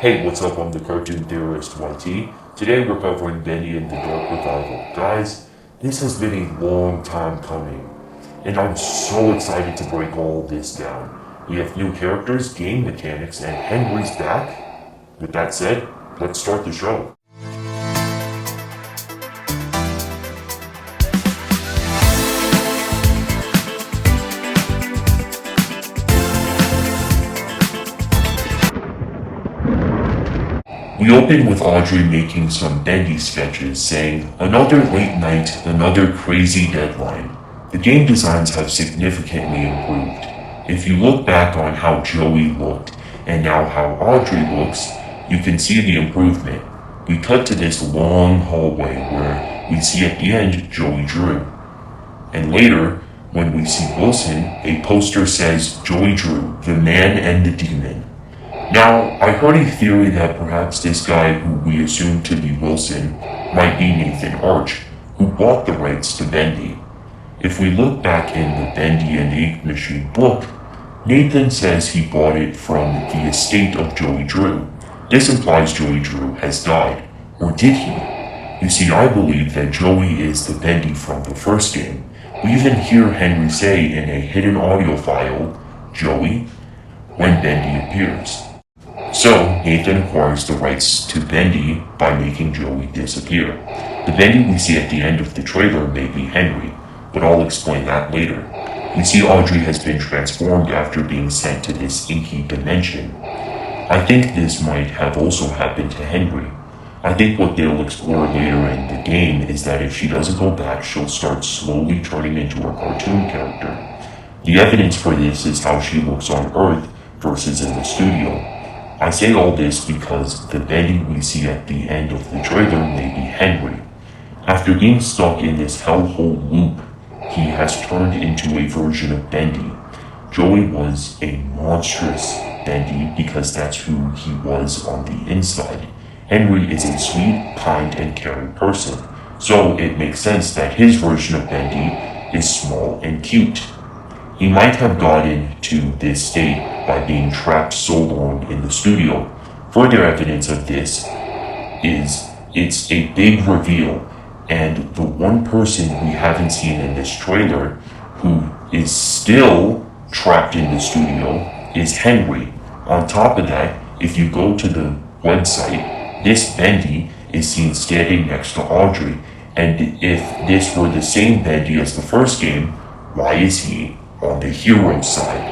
Hey, what's up? I'm the Cartoon-theorist YT. Today we're covering Bendy and the Dark Revival. Guys, this has been a long time coming, and I'm so excited to break all this down. We have new characters, game mechanics, and Henry's back. With that said, let's start the show. We open with Audrey making some Bendy sketches saying, "Another late night, another crazy deadline." The game designs have significantly improved. If you look back on how Joey looked and now how Audrey looks, you can see the improvement. We cut to this long hallway where we see at the end Joey Drew. And later, when we see Wilson, a poster says Joey Drew, the man and the demon. Now, I heard a theory that perhaps this guy who we assume to be Wilson might be Nathan Arch, who bought the rights to Bendy. If we look back in the Bendy and Ink Machine book, Nathan says he bought it from the estate of Joey Drew. This implies Joey Drew has died, or did he? You see, I believe that Joey is the Bendy from the first game. We even hear Henry say in a hidden audio file, "Joey," when Bendy appears. So, Nathan acquires the rights to Bendy by making Joey disappear. The Bendy we see at the end of the trailer may be Henry, but I'll explain that later. We see Audrey has been transformed after being sent to this inky dimension. I think this might have also happened to Henry. I think what they'll explore later in the game is that if she doesn't go back, she'll start slowly turning into a cartoon character. The evidence for this is how she looks on Earth versus in the studio. I say all this because the Bendy we see at the end of the trailer may be Henry. After being stuck in this hellhole loop, he has turned into a version of Bendy. Joey was a monstrous Bendy because that's who he was on the inside. Henry is a sweet, kind, and caring person, so it makes sense that his version of Bendy is small and cute. He might have gotten to this state by being trapped so long in the studio. Further evidence of this is it's a big reveal, and the one person we haven't seen in this trailer who is still trapped in the studio is Henry. On top of that, if you go to the website, this Bendy is seen standing next to Audrey, and if this were the same Bendy as the first game, why is he on the hero side?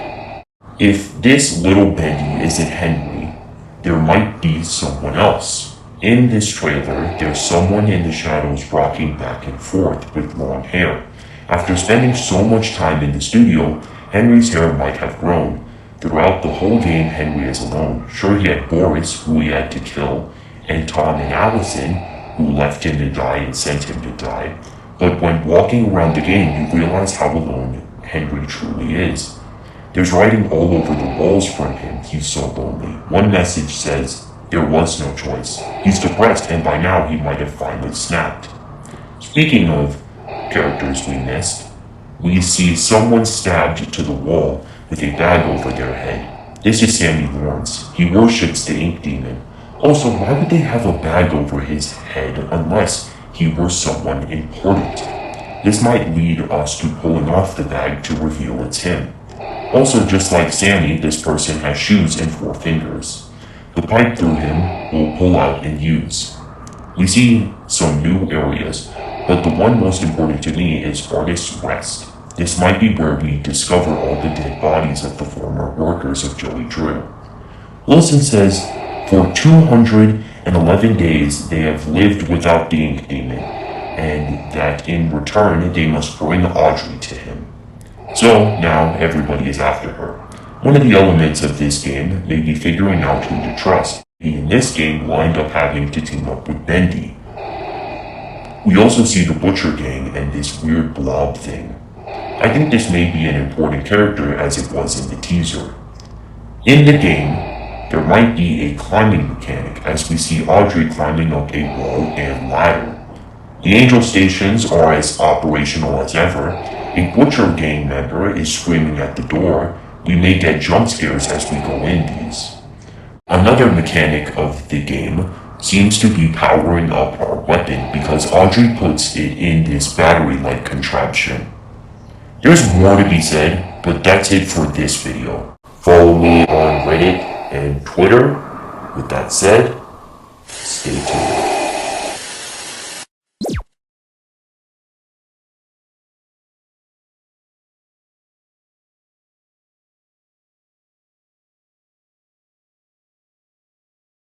If this little Bendy isn't Henry, there might be someone else. In this trailer, there's someone in the shadows rocking back and forth with long hair. After spending so much time in the studio, Henry's hair might have grown. Throughout the whole game, Henry is alone. Sure, he had Boris, who he had to kill, and Tom and Allison, who left him to die and sent him to die. But when walking around the game, you realize how alone Henry truly is. There's writing all over the walls from him. He's so lonely. One message says, there was no choice. He's depressed, and by now he might have finally snapped. Speaking of characters we missed, we see someone stabbed to the wall with a bag over their head. This is Sammy Lawrence. He worships the Ink Demon. Also, why would they have a bag over his head unless he were someone important? This might lead us to pulling off the bag to reveal it's him. Also, just like Sammy, this person has shoes and 4 fingers. The pipe through him will pull out and use. We see some new areas, but the one most important to me is Artist's Rest. This might be where we discover all the dead bodies of the former workers of Joey Drew. Wilson says, for 211 days they have lived without the Ink Demon, and that in return they must bring Audrey to him. So now everybody is after her. One of the elements of this game may be figuring out who to trust. In this game, we'll end up having to team up with Bendy. We also see the Butcher Gang and this weird blob thing. I think this may be an important character as it was in the teaser. In the game, there might be a climbing mechanic as we see Audrey climbing up a wall and ladder. The angel stations are as operational as ever. A Butcher Gang member is screaming at the door. We may get jump scares as we go in these. Another mechanic of the game seems to be powering up our weapon because Audrey puts it in this battery-like contraption. There's more to be said, but that's it for this video. Follow me on Reddit and Twitter. With that said, stay tuned.